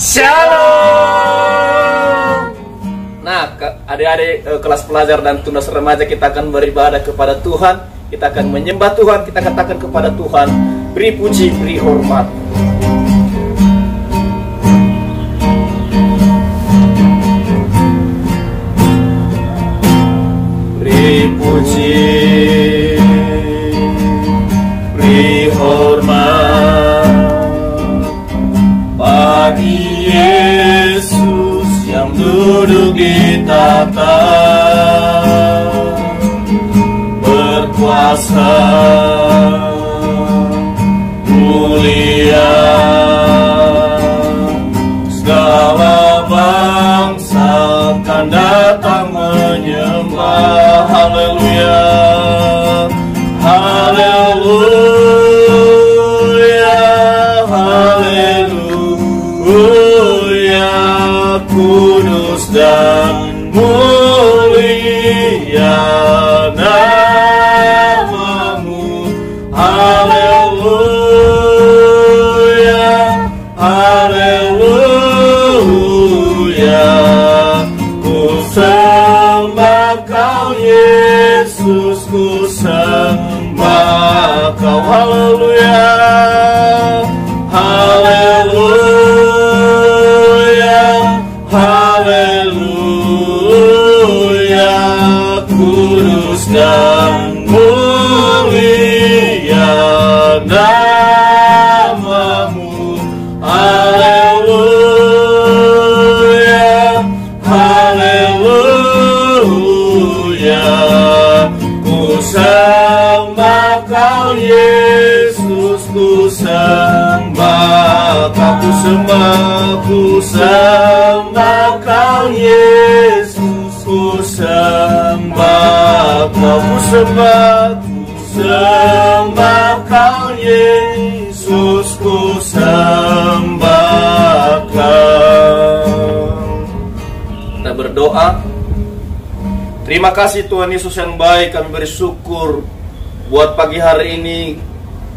Shalom. Nah, adik-adik kelas pelajar dan tunas remaja, kita akan beribadah kepada Tuhan. Kita akan menyembah Tuhan. Kita katakan kepada Tuhan, beri puji, beri hormat. Beri puji, beri hormat bagi Yesus yang duduk di tahta, berkuasa, mulia, segala bangsa akan datang menyembah. Haleluya, haleluya, haleluya, kudus dan mulia namamu. Haleluya, haleluya, ku sembah kau Yesus, ku sembah kau. Haleluya, haleluya, haleluya, kudus dan mulia namamu. Haleluya, haleluya, ku sembah kau Yesus, ku sembah kau, ku sembah, ku sembah kau Yesus, ku sembah kau, ku sembah, ku sembah kau Yesus, ku sembah kau. Kita berdoa. Terima kasih Tuhan Yesus yang baik, kami bersyukur buat pagi hari ini.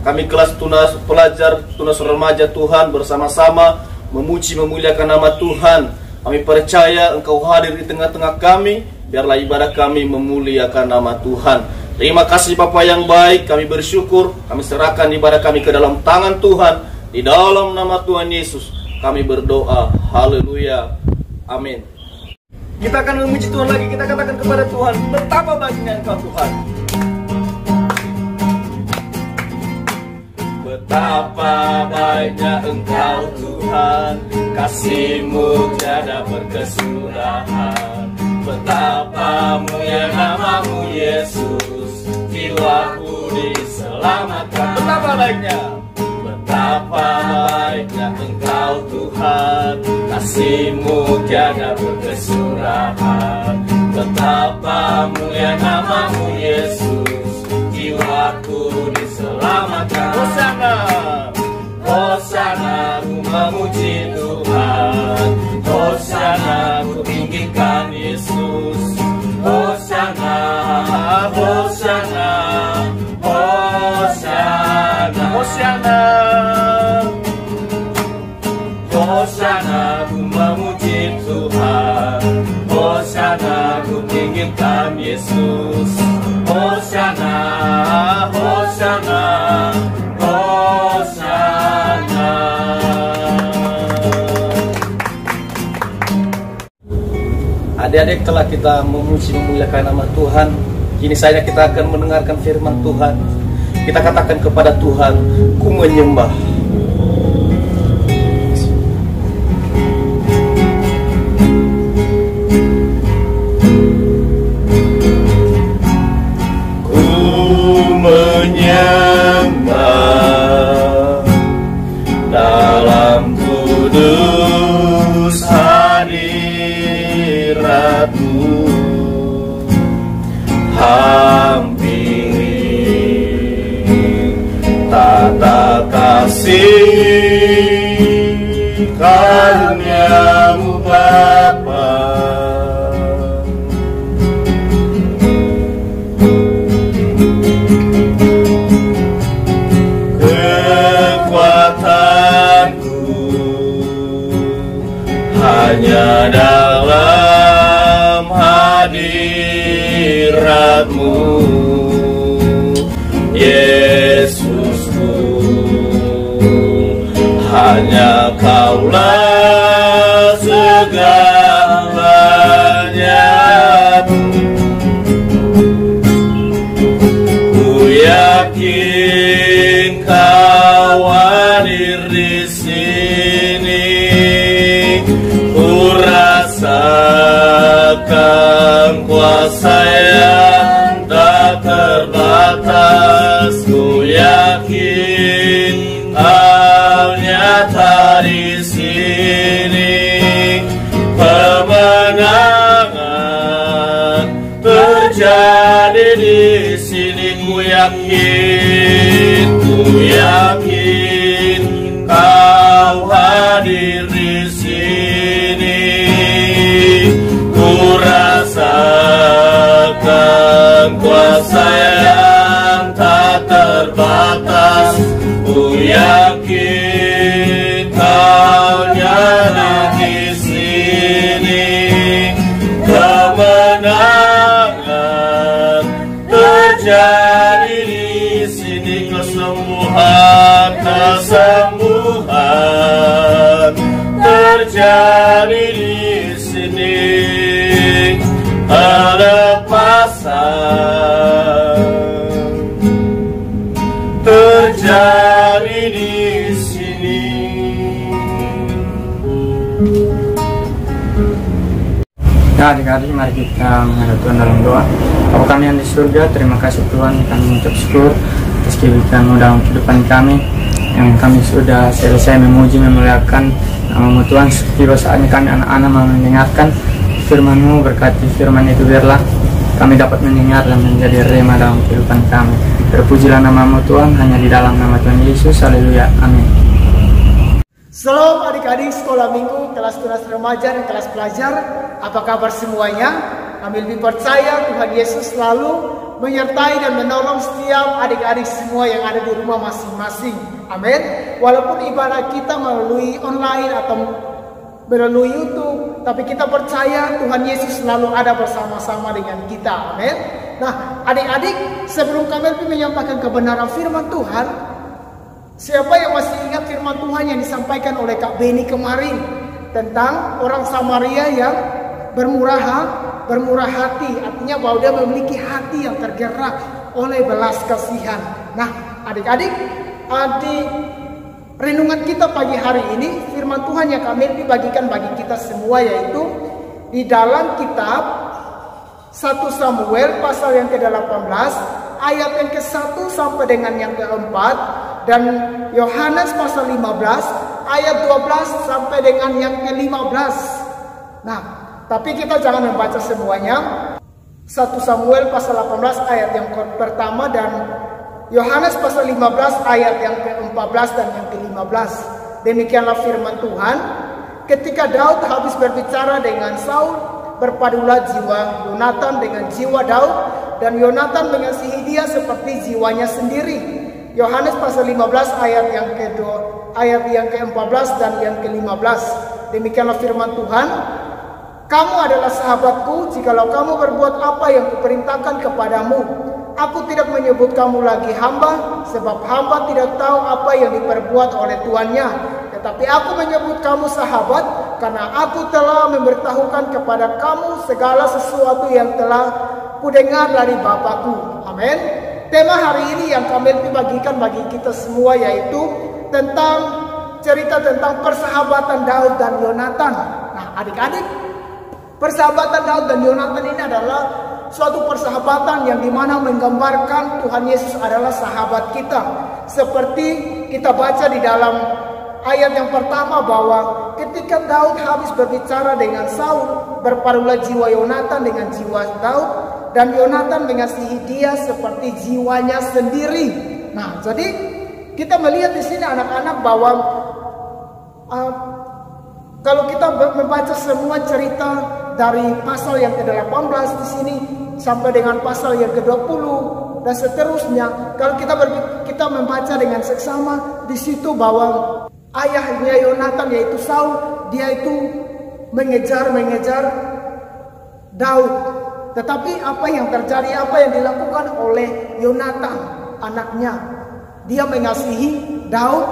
Kami kelas tunas pelajar, tunas remaja Tuhan bersama-sama memuji memuliakan nama Tuhan. Kami percaya Engkau hadir di tengah-tengah kami, biarlah ibadah kami memuliakan nama Tuhan. Terima kasih Bapa yang baik, kami bersyukur, kami serahkan ibadah kami ke dalam tangan Tuhan. Di dalam nama Tuhan Yesus kami berdoa. Haleluya, amin. Kita akan memuji Tuhan lagi, kita katakan kepada Tuhan, betapa baiknya Engkau Tuhan. Betapa baiknya Engkau Tuhan, kasih-Mu tiada berkesudahan. Betapa mulia nama-Mu Yesus, jiwaku diselamatkan. Betapa baiknya, betapa baiknya Engkau Tuhan, kasih-Mu tiada berkesudahan. Betapa mulia nama-Mu Yesus, jiwaku diselamatkan. Hosana, Hosana, ku memuji Tuhan. Hosana, ku tinggikan Yesus. Hosana, Hosana, Hosana, Hosana, Hosana, ku memuji Tuhan. Hosana, ku tinggikan Yesus. Hosana, Hosana, Hosana. Adik-adik, telah kita memuji memuliakan nama Tuhan, kini saja kita akan mendengarkan firman Tuhan. Kita katakan kepada Tuhan, ku menyembah. Menyembah dalam kudus hadirat-Mu, hampiri tata kasih karunia-Mu Bapa. hanya dalam hadirat-Mu, Yesusku. Hanya Kaulah segalanya. Ku yakin Kau hadir di sini. Ku rasakan kuasa yang tak terbatas. Ku yakin Kau nyata di sini. Kemenangan terjadi di sini. Ku yakin Kau hadir di sini. Ku rasakan kuasa yang tak terbatas. Ku yakin Kau nyata di sini. Kemenangan terjadi di sini. Kesembuhan terjadi di sini. Kelepasan terjadi di sini. Ya, adik-adik, mari kita menghadap Tuhan dalam doa. Bapa kami yang di surga, terima kasih Tuhan, kami mengucap syukur atas kebaikan-Mu dalam kehidupan kami, yang kami sudah selesai memuji memuliakan nama-Mu Tuhan. Tiba saatnya kami anak-anak mendengarkan firman-Mu. Berkati firman itu, biarlah kami dapat mendengar dan menjadi rema dalam kehidupan kami. Terpujilah nama-Mu Tuhan, hanya di dalam nama Tuhan Yesus. Haleluya, amin. Shalom adik-adik sekolah minggu, kelas tunas remaja dan kelas pelajar. Apa kabar semuanya? Kami lebih percaya Tuhan Yesus selalu menyertai dan menolong setiap adik-adik semua yang ada di rumah masing-masing. Amin. Walaupun ibadah kita melalui online atau melalui YouTube, tapi kita percaya Tuhan Yesus selalu ada bersama-sama dengan kita. Amin. Nah, adik-adik, sebelum kami menyampaikan kebenaran firman Tuhan, siapa yang masih ingat firman Tuhan yang disampaikan oleh Kak Beni kemarin tentang orang Samaria yang bermurah hati, artinya bahwa dia memiliki hati yang tergerak oleh belas kasihan. Nah, adik-adik, di renungan kita pagi hari ini, firman Tuhan yang kami bagikan bagi kita semua yaitu di dalam kitab 1 Samuel pasal yang ke-18 ayat yang ke-1 sampai dengan yang ke-4, dan Yohanes pasal 15 ayat 12 sampai dengan yang ke-15. Nah, tapi kita jangan membaca semuanya. 1 Samuel pasal 18 ayat yang pertama dan Yohanes pasal 15 ayat yang ke-14 dan yang ke-15. Demikianlah firman Tuhan. Ketika Daud habis berbicara dengan Saul, berpadulah jiwa Yonatan dengan jiwa Daud, dan Yonatan mengasihi dia seperti jiwanya sendiri. Yohanes pasal 15 ayat yang ke-14 dan yang ke-15. Demikianlah firman Tuhan. Kamu adalah sahabatku jikalau kamu berbuat apa yang kuperintahkan kepadamu. Aku tidak menyebut kamu lagi hamba, sebab hamba tidak tahu apa yang diperbuat oleh tuannya. Tetapi aku menyebut kamu sahabat, karena aku telah memberitahukan kepada kamu segala sesuatu yang telah kudengar dari Bapakku. Amin. Tema hari ini yang kami bagikan bagi kita semua yaitu tentang cerita tentang persahabatan Daud dan Yonatan. Nah, adik-adik, persahabatan Daud dan Yonatan ini adalah suatu persahabatan yang dimana menggambarkan Tuhan Yesus adalah sahabat kita. Seperti kita baca di dalam ayat yang pertama bahwa ketika Daud habis berbicara dengan Saul, berpadulah jiwa Yonatan dengan jiwa Daud, dan Yonatan mengasihi dia seperti jiwanya sendiri. Nah, jadi kita melihat di sini anak-anak bahwa kalau kita membaca semua cerita dari pasal yang ke-18 di sini sampai dengan pasal yang ke-20 dan seterusnya, kalau kita membaca dengan seksama di situ bahwa ayahnya Yonatan yaitu Saul, dia itu mengejar Daud. Tetapi apa yang terjadi, apa yang dilakukan oleh Yonatan anaknya? Dia mengasihi Daud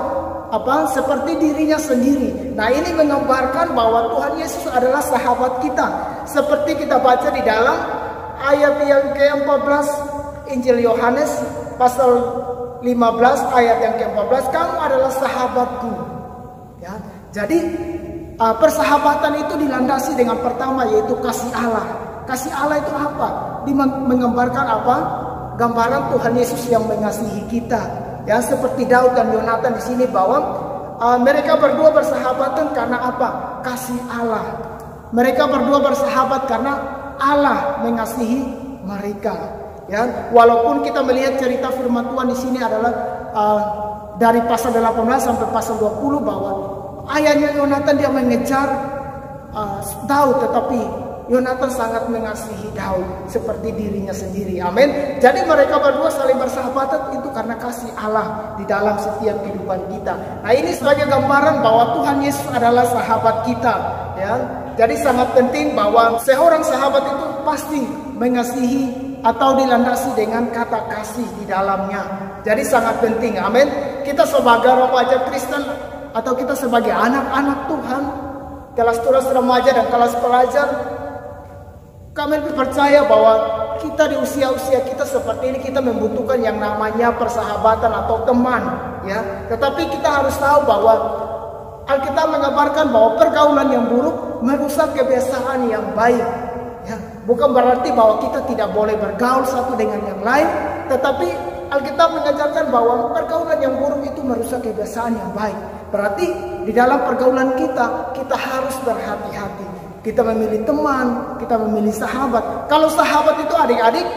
seperti dirinya sendiri. Nah, ini menggambarkan bahwa Tuhan Yesus adalah sahabat kita. Seperti kita baca di dalam ayat yang ke-14 Injil Yohanes pasal 15 ayat yang ke-14, kamu adalah sahabatku. Ya, jadi persahabatan itu dilandasi dengan pertama, yaitu kasih Allah. Kasih Allah itu apa? Menggambarkan apa? Gambaran Tuhan Yesus yang mengasihi kita. Ya, seperti Daud dan Yonatan di sini, bahwa mereka berdua bersahabatan karena apa? Kasih Allah. Mereka berdua bersahabat karena Allah mengasihi mereka. Ya, walaupun kita melihat cerita firman Tuhan di sini adalah dari pasal 18 sampai pasal 20, bahwa ayahnya Yonatan dia mengejar Daud, tetapi Yonatan sangat mengasihi Daud seperti dirinya sendiri. Amin. Jadi mereka berdua saling bersahabatan itu karena kasih Allah di dalam setiap kehidupan kita. Nah, ini sebagai gambaran bahwa Tuhan Yesus adalah sahabat kita. Ya, jadi sangat penting bahwa seorang sahabat itu pasti mengasihi atau dilandasi dengan kata kasih di dalamnya. Jadi sangat penting. Amin. Kita sebagai remaja Kristen atau kita sebagai anak-anak Tuhan, kelas tunas remaja dan kelas pelajar, kami percaya bahwa kita di usia-usia kita seperti ini, kita membutuhkan yang namanya persahabatan atau teman, ya. Tetapi kita harus tahu bahwa Alkitab mengabarkan bahwa pergaulan yang buruk merusak kebiasaan yang baik. Ya, bukan berarti bahwa kita tidak boleh bergaul satu dengan yang lain, tetapi Alkitab mengajarkan bahwa pergaulan yang buruk itu merusak kebiasaan yang baik. Berarti di dalam pergaulan kita harus berhati-hati. Kita memilih teman, kita memilih sahabat. Kalau sahabat itu adik-adik,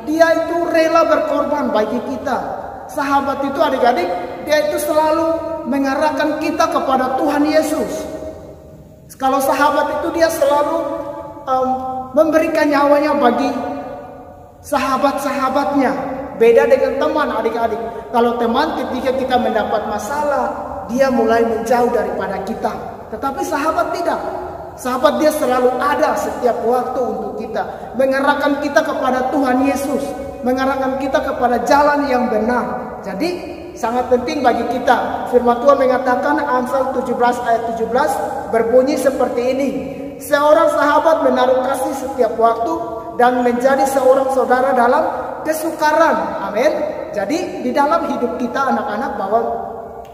dia itu rela berkorban bagi kita. Sahabat itu adik-adik, dia itu selalu mengarahkan kita kepada Tuhan Yesus. Kalau sahabat itu dia selalu memberikan nyawanya bagi sahabat-sahabatnya. Beda dengan teman adik-adik. Kalau teman ketika kita mendapat masalah, dia mulai menjauh daripada kita. Tetapi sahabat tidak. Sahabat dia selalu ada setiap waktu untuk kita, mengarahkan kita kepada Tuhan Yesus, mengarahkan kita kepada jalan yang benar. Jadi sangat penting bagi kita. Firman Tuhan mengatakan Amsal 17 ayat 17 berbunyi seperti ini. Seorang sahabat menaruh kasih setiap waktu dan menjadi seorang saudara dalam kesukaran. Amin. Jadi di dalam hidup kita anak-anak, bahwa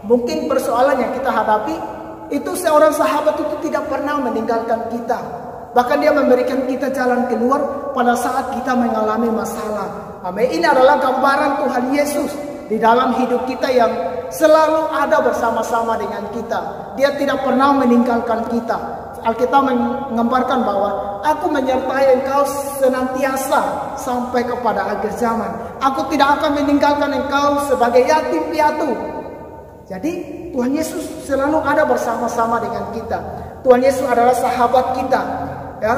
mungkin persoalan yang kita hadapi itu seorang sahabat itu tidak pernah meninggalkan kita. Bahkan dia memberikan kita jalan keluar pada saat kita mengalami masalah. Amin. Ini adalah gambaran Tuhan Yesus di dalam hidup kita yang selalu ada bersama-sama dengan kita. Dia tidak pernah meninggalkan kita. Alkitab menggambarkan bahwa aku menyertai engkau senantiasa sampai kepada akhir zaman. Aku tidak akan meninggalkan engkau sebagai yatim piatu. Jadi Tuhan Yesus selalu ada bersama-sama dengan kita. Tuhan Yesus adalah sahabat kita, ya.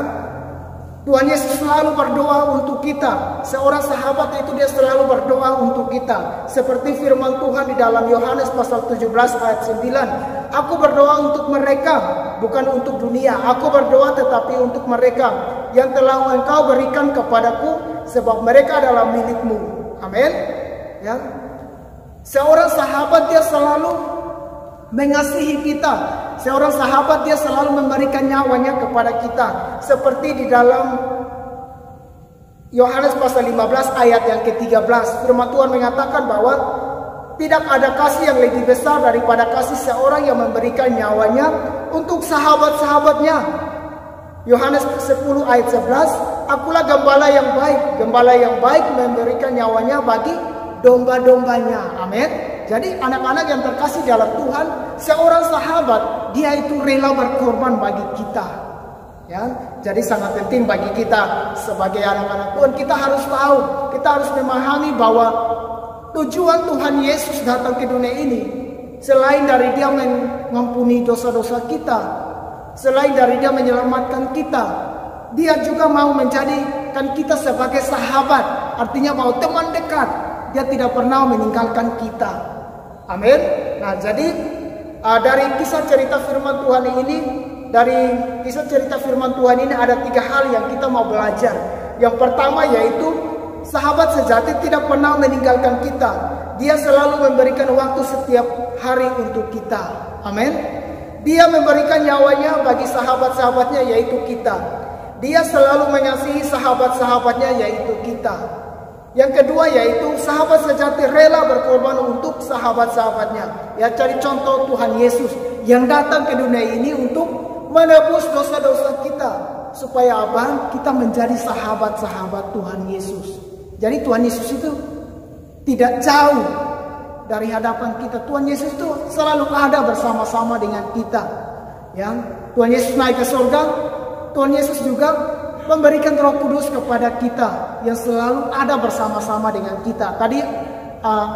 Tuhan Yesus selalu berdoa untuk kita. Seorang sahabat itu dia selalu berdoa untuk kita. Seperti firman Tuhan di dalam Yohanes pasal 17 ayat 9. Aku berdoa untuk mereka, bukan untuk dunia. Aku berdoa tetapi untuk mereka yang telah engkau berikan kepadaku, sebab mereka adalah milikmu. Amin. Ya. Seorang sahabat dia selalu mengasihi kita. Seorang sahabat dia selalu memberikan nyawanya kepada kita. Seperti di dalam Yohanes pasal 15 ayat yang ke-13, firman Tuhan mengatakan bahwa tidak ada kasih yang lebih besar daripada kasih seorang yang memberikan nyawanya untuk sahabat-sahabatnya. Yohanes 10 ayat 11, akulah gembala yang baik. Gembala yang baik memberikan nyawanya bagi domba-dombanya. Amin. Jadi anak-anak yang terkasih dalam Tuhan, seorang sahabat dia itu rela berkorban bagi kita. Ya, jadi sangat penting bagi kita sebagai anak-anak Tuhan. Kita harus tahu, kita harus memahami bahwa tujuan Tuhan Yesus datang ke dunia ini, selain dari dia mengampuni dosa-dosa kita, selain dari dia menyelamatkan kita, dia juga mau menjadikan kita sebagai sahabat. Artinya bahwa teman dekat. Dia tidak pernah meninggalkan kita. Amin. Nah, jadi dari kisah cerita firman Tuhan ini, dari kisah cerita firman Tuhan ini ada 3 hal yang kita mau belajar. Yang pertama yaitu sahabat sejati tidak pernah meninggalkan kita. Dia selalu memberikan waktu setiap hari untuk kita. Amin. Dia memberikan nyawanya bagi sahabat-sahabatnya yaitu kita. Dia selalu mengasihi sahabat-sahabatnya yaitu kita. Yang kedua yaitu sahabat sejati rela berkorban untuk sahabat-sahabatnya. Ya, cari contoh Tuhan Yesus yang datang ke dunia ini untuk menebus dosa-dosa kita. Supaya apa? Kita menjadi sahabat-sahabat Tuhan Yesus. Jadi Tuhan Yesus itu tidak jauh dari hadapan kita. Tuhan Yesus itu selalu ada bersama-sama dengan kita. Ya, Tuhan Yesus naik ke surga. Tuhan Yesus juga memberikan Roh Kudus kepada kita yang selalu ada bersama-sama dengan kita. Tadi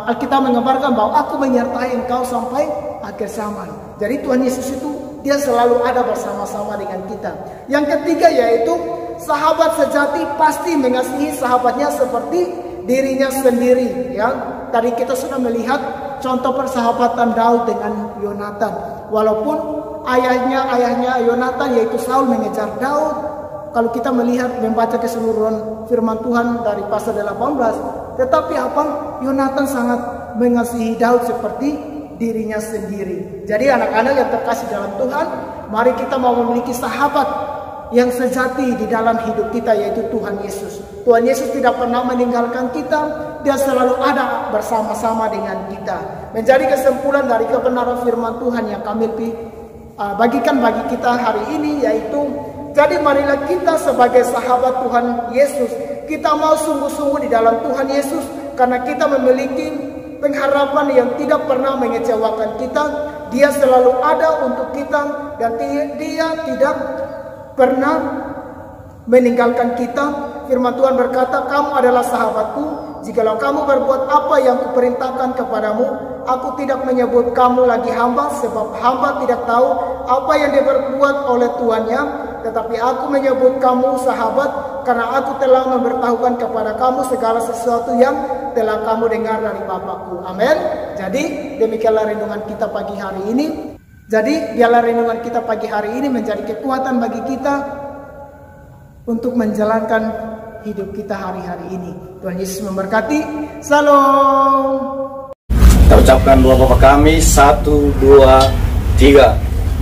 Alkitab mengabarkan bahwa aku menyertai engkau sampai akhir zaman. Jadi Tuhan Yesus itu dia selalu ada bersama-sama dengan kita. Yang ketiga yaitu sahabat sejati pasti mengasihi sahabatnya seperti dirinya sendiri. Ya, tadi kita sudah melihat contoh persahabatan Daud dengan Yonatan. Walaupun ayahnya Yonatan yaitu Saul mengejar Daud. Kalau kita melihat membaca keseluruhan firman Tuhan dari pasal 18, tetapi apa? Yonatan sangat mengasihi Daud seperti dirinya sendiri. Jadi anak-anak yang terkasih dalam Tuhan, mari kita mau memiliki sahabat yang sejati di dalam hidup kita yaitu Tuhan Yesus. Tuhan Yesus tidak pernah meninggalkan kita, dia selalu ada bersama-sama dengan kita. Menjadi kesimpulan dari kebenaran firman Tuhan yang kami bagikan bagi kita hari ini yaitu jadi marilah kita sebagai sahabat Tuhan Yesus, kita mau sungguh-sungguh di dalam Tuhan Yesus karena kita memiliki pengharapan yang tidak pernah mengecewakan kita. Dia selalu ada untuk kita dan dia tidak pernah meninggalkan kita. Firman Tuhan berkata, kamu adalah sahabatku jikalau kamu berbuat apa yang kuperintahkan kepadamu. Aku tidak menyebut kamu lagi hamba, sebab hamba tidak tahu apa yang diperbuat oleh tuannya. Tetapi aku menyebut kamu sahabat, karena aku telah memberitahukan kepada kamu segala sesuatu yang telah kamu dengar dari Bapakku. Amin. Jadi demikianlah renungan kita pagi hari ini. Jadi biarlah renungan kita pagi hari ini menjadi kekuatan bagi kita untuk menjalankan hidup kita hari-hari ini. Tuhan Yesus memberkati. Salam. Kita ucapkan doa Bapa kami, 1, 2, 3.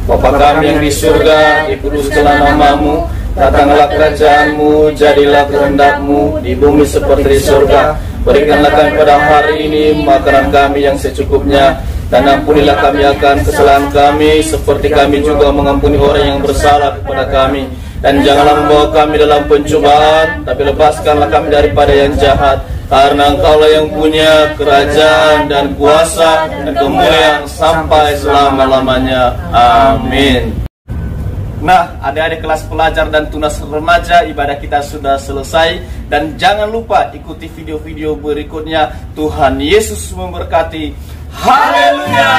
Bapa kami yang di surga, dikuduskanlah namamu, datanglah kerajaanmu, jadilah kehendakmu di bumi seperti di surga. Berikanlah kami pada hari ini makanan kami yang secukupnya, dan ampunilah kami akan kesalahan kami, seperti kami juga mengampuni orang yang bersalah kepada kami. Dan janganlah membawa kami dalam pencobaan, tapi lepaskanlah kami daripada yang jahat. Karena Engkaulah yang punya kerajaan dan kuasa dan kemuliaan sampai selama-lamanya. Amin. Nah, adik-adik kelas pelajar dan tunas remaja, ibadah kita sudah selesai. Dan jangan lupa ikuti video-video berikutnya. Tuhan Yesus memberkati. Haleluya.